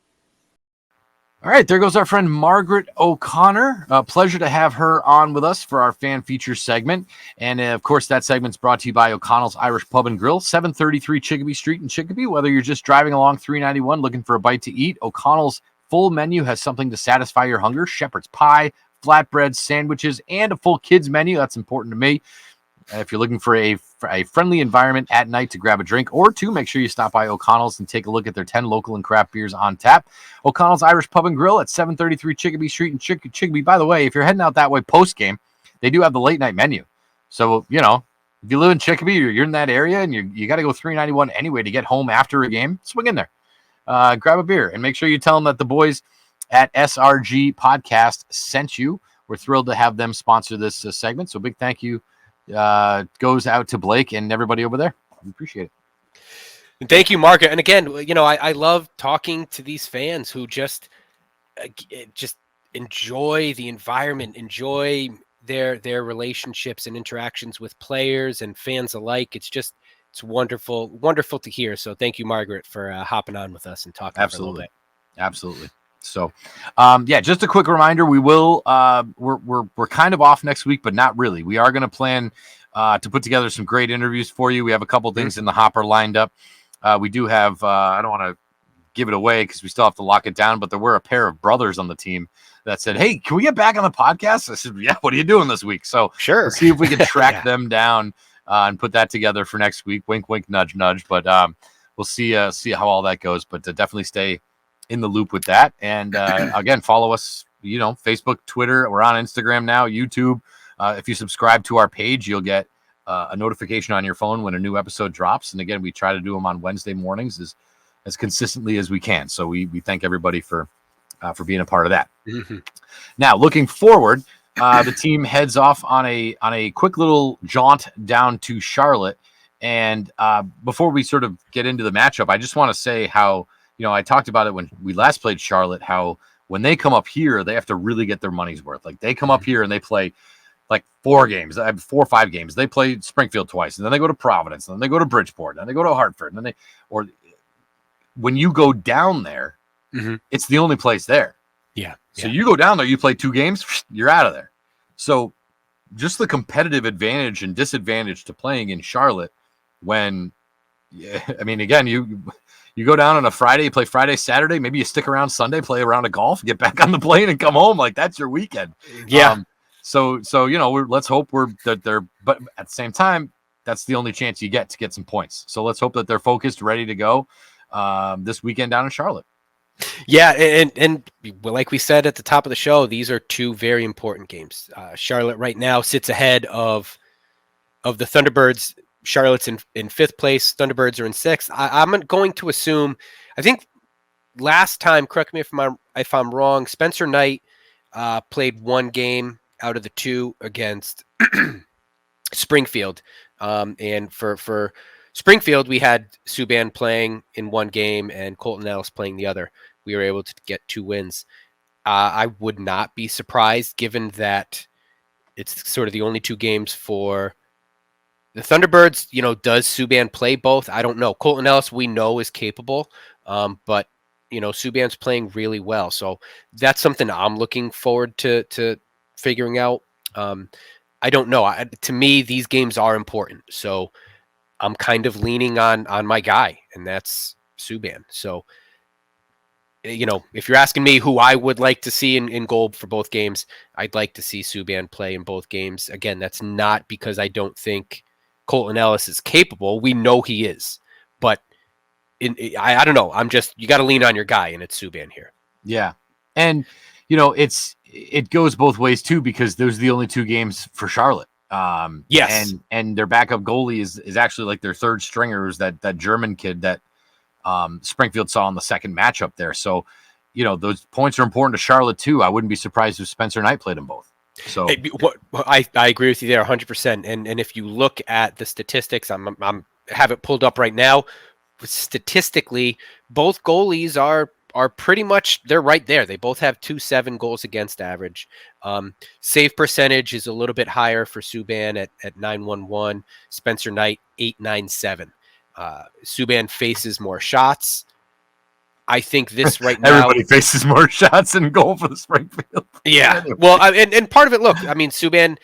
All right, there goes our friend Margaret O'Connor. Pleasure to have her on with us for our fan feature segment. And of course, that segment's brought to you by O'Connell's Irish Pub and Grill, 733 Chicopee Street in Chicopee. Whether you're just driving along 391 looking for a bite to eat, O'Connell's full menu has something to satisfy your hunger. Shepherd's pie, flatbreads, sandwiches, and a full kids menu. That's important to me. If you're looking for a friendly environment at night to grab a drink or two, make sure you stop by O'Connell's and take a look at their 10 local and craft beers on tap. O'Connell's Irish Pub and Grill at 733 Chicopee Street in Chicopee. By the way, if you're heading out that way post-game, they do have the late night menu. So, you know, if you live in Chicopee or you're in that area and you got to go 391 anyway to get home after a game, swing in there. Grab a beer and make sure you tell them that the boys at SRG Podcast sent you. We're thrilled to have them sponsor this segment. So big thank you goes out to Blake and everybody over there. We appreciate it. And thank you, Margaret. And again, you know, I love talking to these fans who just enjoy the environment, enjoy their relationships and interactions with players and fans alike. It's wonderful to hear. So thank you, Margaret, for hopping on with us and talking. Absolutely. Absolutely. So, yeah, just a quick reminder, we will, we're kind of off next week, but not really. We are going to plan to put together some great interviews for you. We have a couple things in the hopper lined up. We do have, I don't want to give it away because we still have to lock it down, but there were a pair of brothers on the team that said, hey, can we get back on the podcast? I said, yeah, what are you doing this week? So sure, let's see if we can track them down and put that together for next week. Wink, wink, nudge, nudge. But we'll see how all that goes, but definitely stay in the loop with that. And again, follow us, you know, Facebook, Twitter. We're on Instagram now, YouTube. If you subscribe to our page, you'll get a notification on your phone when a new episode drops. And again, we try to do them on Wednesday mornings as consistently as we can. So we thank everybody for for being a part of that. Mm-hmm. Now, looking forward, the team heads off on a quick little jaunt down to Charlotte. And before we sort of get into the matchup, I just want to say how, I talked about it when we last played Charlotte, how when they come up here, they have to really get their money's worth. Like they come up here and they play like 4 or 5 games. They play Springfield twice, and then they go to Providence, and then they go to Bridgeport, and then they go to Hartford, and then when you go down there, it's the only place there. Yeah. So you go down there, you play 2 games, you're out of there. So just the competitive advantage and disadvantage to playing in Charlotte when, again, you go down on a Friday, you play Friday, Saturday, maybe you stick around Sunday, play a round of golf, get back on the plane and come home. Like that's your weekend. Yeah. So let's hope but at the same time, that's the only chance you get to get some points. So let's hope that they're focused, ready to go this weekend down in Charlotte. Yeah, and like we said at the top of the show, these are 2 very important games. Charlotte right now sits ahead of the Thunderbirds. Charlotte's in 5th place. Thunderbirds are in 6th. I'm going to assume. I think last time, correct me if I'm wrong, Spencer Knight played 1 game out of the 2 against Springfield, and for Springfield, we had Subban playing in 1 game and Colton Ellis playing the other. We were able to get 2 wins. I would not be surprised, given that it's sort of the only 2 games for the Thunderbirds. Does Subban play both? I don't know. Colton Ellis, we know, is capable, but Subban's playing really well. So that's something I'm looking forward to figuring out. I don't know. To me, these games are important. So I'm kind of leaning on my guy, and that's Subban. So, if you're asking me who I would like to see in goal for both games, I'd like to see Subban play in both games. Again, that's not because I don't think Colton Ellis is capable. We know he is, but I don't know. You got to lean on your guy, and it's Subban here. Yeah. And, it goes both ways too, because those are the only 2 games for Charlotte. Yes. And their backup goalie is actually like their 3rd stringers, that German kid that Springfield saw in the second matchup there. So, those points are important to Charlotte too. I wouldn't be surprised if Spencer Knight played them both. So I agree with you there 100%. And if you look at the statistics, I'm have it pulled up right now. Statistically, both goalies are pretty much, they're right there. They both have 2.7 goals against average. Save percentage is a little bit higher for Subban at 9.11. Spencer Knight 8.97. Subban faces more shots. I think this right now, everybody faces more shots in goal for the Springfield. Yeah. Well, and part of it, look, Subban,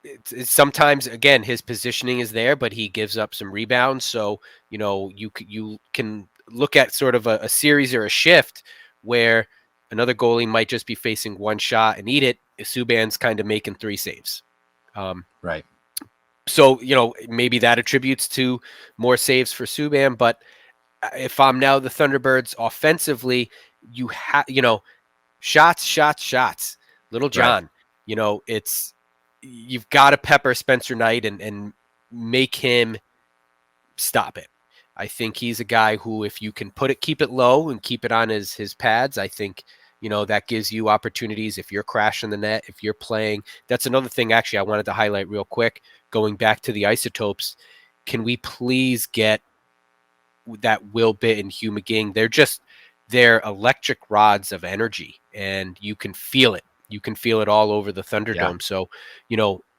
it's sometimes, again, his positioning is there, but he gives up some rebounds. So, you can look at sort of a series or a shift where another goalie might just be facing 1 shot and eat it. Subban's kind of making 3 saves. Right. So, maybe that attributes to more saves for Subban. But if I'm now the Thunderbirds offensively, you have, shots. Little John, right. You've got to pepper Spencer Knight and make him stop it. I think he's a guy who, if you can keep it low and keep it on his pads, I think, that gives you opportunities if you're crashing the net, if you're playing. That's another thing, actually, I wanted to highlight real quick, going back to the Isotopes. Can we please get that Will Bitt and Hugh McGing? They're electric rods of energy, and you can feel it. You can feel it all over the Thunderdome. Yeah. So,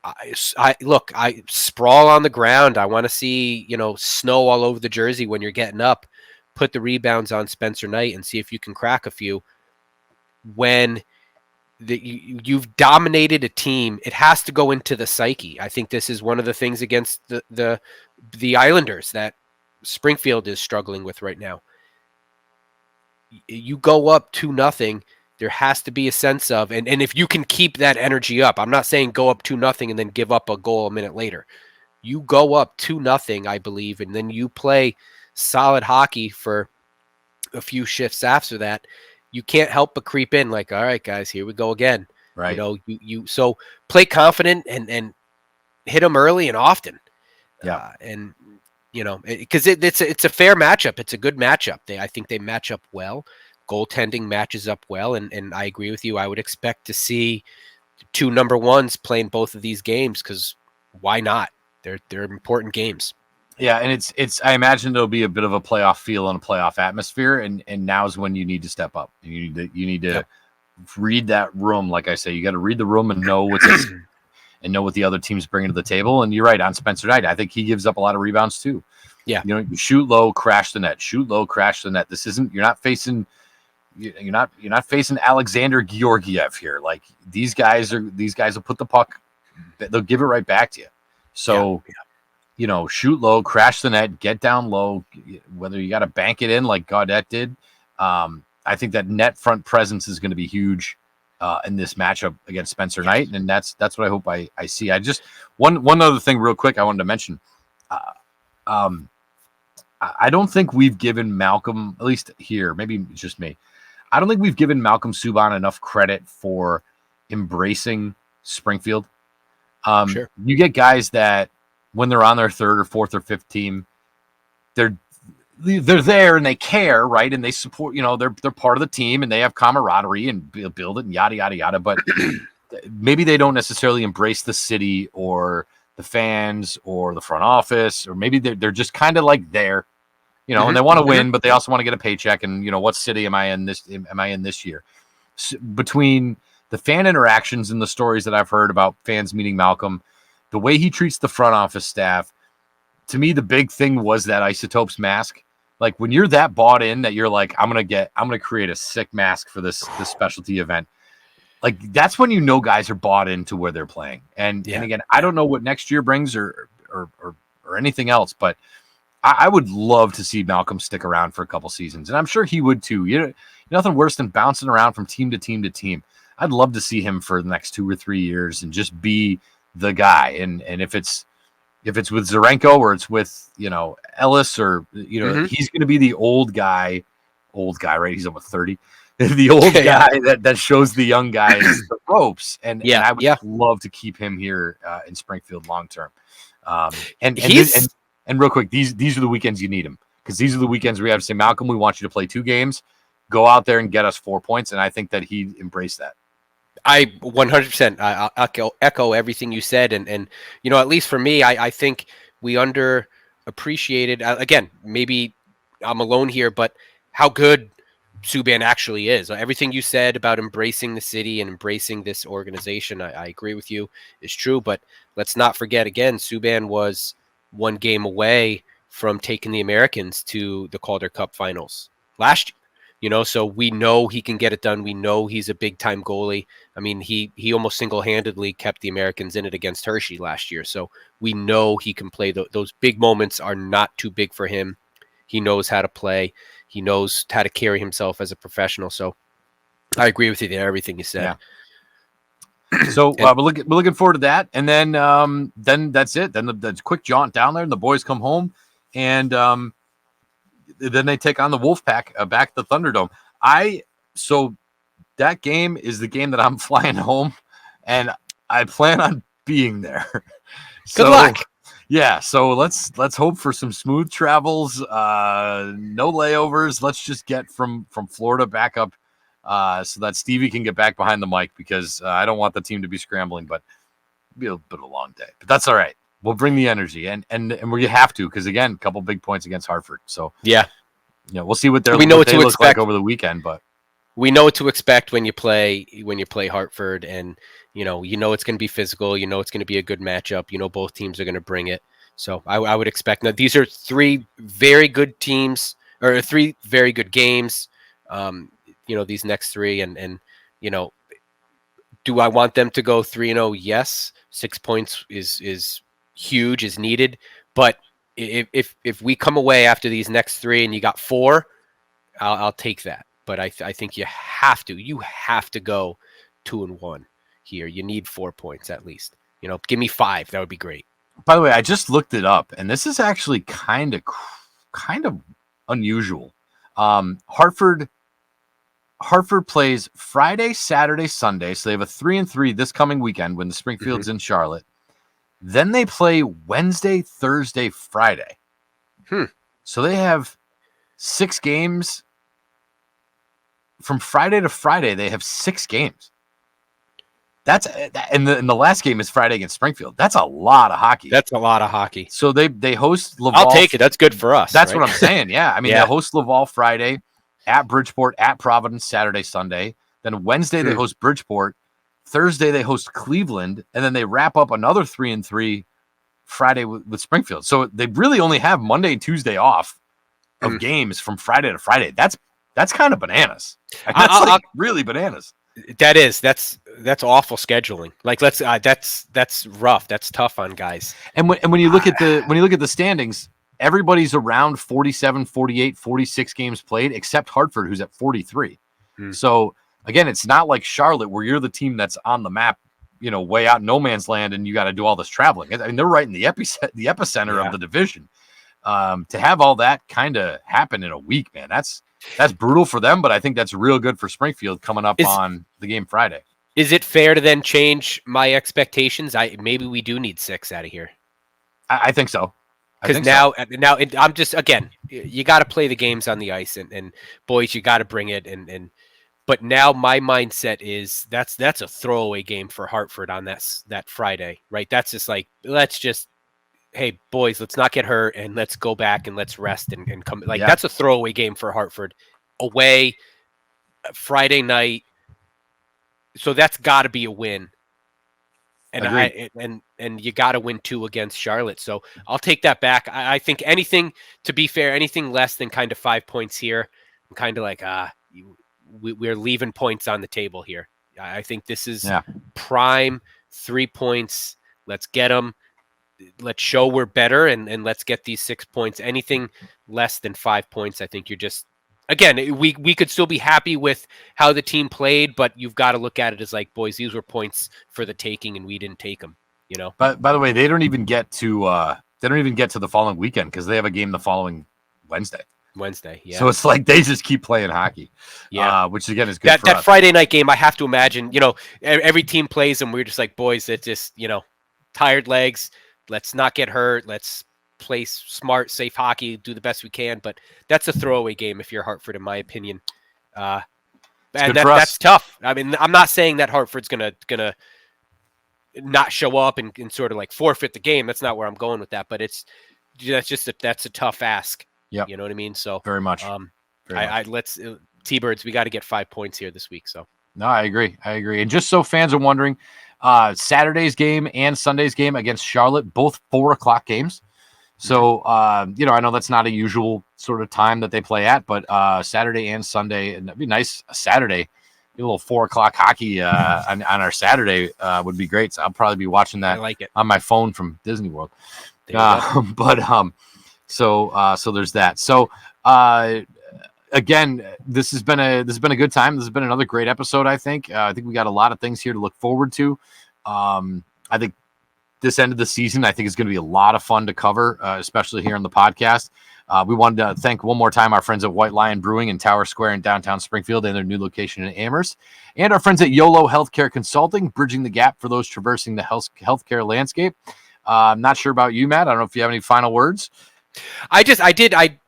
I sprawl on the ground. I want to see, snow all over the jersey when you're getting up. Put the rebounds on Spencer Knight and see if you can crack a few. When you've dominated a team, it has to go into the psyche. I think this is one of the things against the Islanders that Springfield is struggling with right now. You go up 2-0. There has to be a sense of, and if you can keep that energy up, I'm not saying go up 2-0 and then give up a goal a minute later. You go up 2-0, I believe, and then you play solid hockey for a few shifts after that. You can't help but creep in like, all right, guys, here we go again. Right. So play confident and hit them early and often. Yeah. Because it's a fair matchup. It's a good matchup. I think they match up well. goaltending matches up well, and I agree with you. I would expect to see 2 number ones playing both of these games, because why not? They're important games. Yeah, and it's I imagine there'll be a bit of a playoff feel and a playoff atmosphere, and now's when you need to step up. You need to read that room. Like I say, you got to read the room and know what's and know what the other team's bringing to the table. And you're right, on Spencer Knight, I think he gives up a lot of rebounds too. Yeah, you shoot low, crash the net. Shoot low, crash the net. This isn't you're not facing Alexander Georgiev here. Like these guys will put the puck, they'll give it right back to you. So shoot low, crash the net, get down low. Whether you got to bank it in like Gaudette did, I think that net front presence is going to be huge in this matchup against Spencer Knight, and that's what I hope I see. I just one other thing real quick I wanted to mention. I don't think we've given Malcolm, at least here, maybe it's just me, I don't think we've given Malcolm Subban enough credit for embracing Springfield. Sure. You get guys that when they're on their third or fourth or fifth team, they're there and they care, right? And they support, they're part of the team and they have camaraderie and build it and yada, yada, yada. But maybe they don't necessarily embrace the city or the fans or the front office, or maybe they're just kind of like there, and they want to win, but they also want to get a paycheck. And, what city am I in this year? So between the fan interactions and the stories that I've heard about fans meeting Malcolm, the way he treats the front office staff, to me, the big thing was that Isotopes mask. Like when you're that bought in that you're like, I'm going to create a sick mask for this specialty event. Like that's when guys are bought into where they're playing. And again, I don't know what next year brings or anything else, but I would love to see Malcolm stick around for a couple seasons. And I'm sure he would too. Nothing worse than bouncing around from team to team to team. I'd love to see him for the next 2 or 3 years and just be the guy. And if it's with Zarenko or it's with, Ellis or, he's going to be the old guy, right? He's almost 30. The old guy that shows the young guys the ropes. And I would love to keep him here in Springfield long-term. And real quick, these are the weekends you need him, because these are the weekends where you have to say, Malcolm, we want you to play 2 games, go out there and get us 4 points. And I think that he'd embrace that. I 100%. I'll echo everything you said. And at least for me, I think we underappreciated, again, maybe I'm alone here, but how good Subban actually is. Everything you said about embracing the city and embracing this organization, I agree with you, is true. But let's not forget, again, Subban was 1 game away from taking the Americans to the Calder Cup finals last year. So we know he can get it done. We know he's a big-time goalie. I mean, he almost single-handedly kept the Americans in it against Hershey last year. So we know he can play. Those big moments are not too big for him. He knows how to play. He knows how to carry himself as a professional. So I agree with you there, everything you said. Yeah. So we're looking forward to that. And then that's it. Then the quick jaunt down there and the boys come home. And then they take on the Wolfpack back at the Thunderdome. So that game is the game that I'm flying home, and I plan on being there. Good luck. Yeah, so let's hope for some smooth travels, no layovers. Let's just get from Florida back up so that Stevie can get back behind the mic, because I don't want the team to be scrambling, but it'll be a bit of a long day. But that's all right. We'll bring the energy, and we have to, because again, a couple big points against Hartford. So we'll see what they look like over the weekend. But we know what to expect when you play Hartford, and it's going to be physical. It's going to be a good matchup. Both teams are going to bring it. So I would expect. Now these are 3 very good teams, or 3 very good games. These next 3, and do I want them to go 3-0? Yes, 6 points is huge, is needed, but if we come away after these next 3 and you got 4, I'll take that. But I think you have to go 2-1 here. You need 4 points at least. Give me 5. That would be great. By the way, I just looked it up, and this is actually kind of unusual. Hartford plays Friday, Saturday, Sunday, so they have a 3-3 this coming weekend when the Springfield's in Charlotte. Then they play Wednesday, Thursday, Friday. So they have 6 games from Friday to Friday, they have 6 games. That's and the last game is Friday against Springfield. That's a lot of hockey. That's a lot of hockey. So they host Laval. I'll take it. That's good for us. That's right? what I'm saying. Yeah. I mean, Yeah. they host Laval Friday, at Bridgeport, at Providence Saturday, Sunday. Then Wednesday they host Bridgeport. Thursday they host Cleveland, and then they wrap up another 3-3 Friday with Springfield. So they really only have Monday and Tuesday off of games from Friday to Friday. That's kind of bananas. That's really bananas. That's awful scheduling. Like that's rough. That's tough on guys. And when you look at the standings, everybody's around 47, 48, 46 games played, except Hartford, who's at 43. So again, it's not like Charlotte where you're the team that's on the map, way out in no man's land, and you got to do all this traveling. I mean, they're right in the epicenter of the division. To have all that kind of happen in a week, man, that's brutal for them. But I think that's real good for Springfield coming up on the game Friday. Is it fair to then change my expectations? Maybe we do need 6 out of here. I think so. Because now I'm just, again, you got to play the games on the ice, and boys, you got to bring it. But now my mindset is that's a throwaway game for Hartford on that Friday, right? That's just like, hey boys, let's not get hurt and let's go back and let's rest and come. Like that's a throwaway game for Hartford away Friday night. So that's got to be a win. And and you got to win 2 against Charlotte. So I'll take that back. I think anything, to be fair, anything less than kind of 5 points here, I'm kind of like, we're leaving points on the table here. I think this is prime 3 points. Let's get them. Let's show we're better, and let's get these 6 points. Anything less than 5 points, I think you're just, again, we could still be happy with how the team played, but you've got to look at it as like, boys, these were points for the taking, and we didn't take them. But by the way, they don't even get to the following weekend because they have a game the following Wednesday. Yeah. So it's like they just keep playing hockey. Yeah. Which again is good. That Friday night game, I have to imagine. Every team plays them. We're just like, boys, it's just tired legs. Let's not get hurt. Let's play smart, safe hockey. Do the best we can. But that's a throwaway game if you're Hartford, in my opinion. And that's tough. I mean, I'm not saying that Hartford's gonna not show up and sort of like forfeit the game. That's not where I'm going with that. But that's a tough ask. Yeah, you know what I mean. So very much. Let's T-Birds. We got to get 5 points here this week. So no, I agree. And just so fans are wondering, Saturday's game and Sunday's game against Charlotte, both 4:00 games. So I know that's not a usual sort of time that they play at, but Saturday and Sunday, and that'd be nice. Saturday. A little 4:00 hockey on our Saturday would be great. So I'll probably be watching that on my phone from Disney World. So there's that. So again, this has been a good time. This has been another great episode. I think we got a lot of things here to look forward to. I think this end of the season, I think, is going to be a lot of fun to cover, especially here on the podcast. We wanted to thank one more time our friends at White Lion Brewing in Tower Square in downtown Springfield and their new location in Amherst, and our friends at YOLO Healthcare Consulting, bridging the gap for those traversing the healthcare landscape. I'm not sure about you, Matt. I don't know if you have any final words. I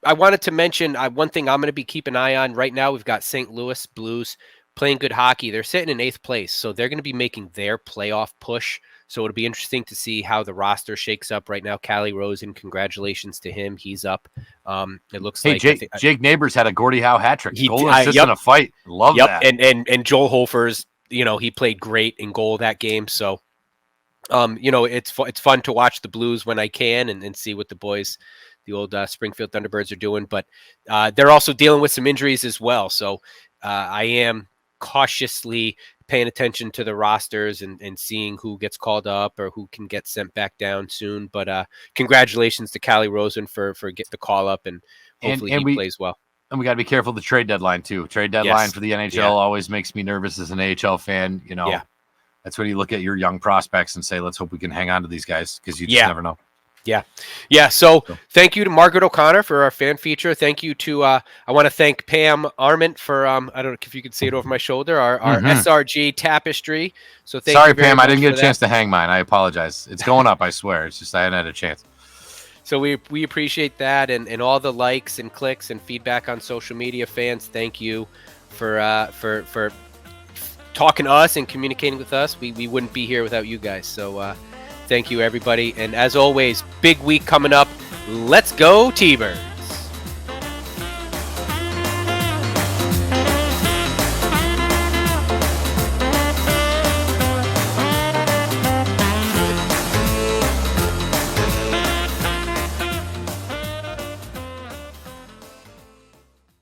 wanted to mention one thing I'm going to be keeping an eye on right now. We've got St. Louis Blues playing good hockey. They're sitting in 8th place, so they're going to be making their playoff push. So it'll be interesting to see how the roster shakes up right now. Callie Rosen, congratulations to him. He's up. It looks like Jake Neighbors had a Gordie Howe hat trick. Goal assist in a fight. Love that. And Joel Holfers, he played great in goal that game. So, it's fun to watch the Blues when I can and see what the boys, the old Springfield Thunderbirds, are doing. But they're also dealing with some injuries as well. So I am cautiously paying attention to the rosters and seeing who gets called up or who can get sent back down soon. But congratulations to Callie Rosen for getting the call up, and hopefully he plays well. And we got to be careful of the trade deadline too. Trade deadline for the NHL always makes me nervous as an AHL fan. That's when you look at your young prospects and say, let's hope we can hang on to these guys, because you just never know. So thank you to Margaret O'Connor for our fan feature. Thank you to I want to thank Pam Arment for I don't know if you could see it over my shoulder, our SRG tapestry. So sorry, Pam, I didn't get a chance to hang mine. I apologize. It's going up, I swear. It's just I hadn't had a chance. So we appreciate that, and all the likes and clicks and feedback on social media. Fans, thank you for talking to us and communicating with us. We wouldn't be here without you guys. So thank you, everybody. And as always, big week coming up. Let's go, T-Birds.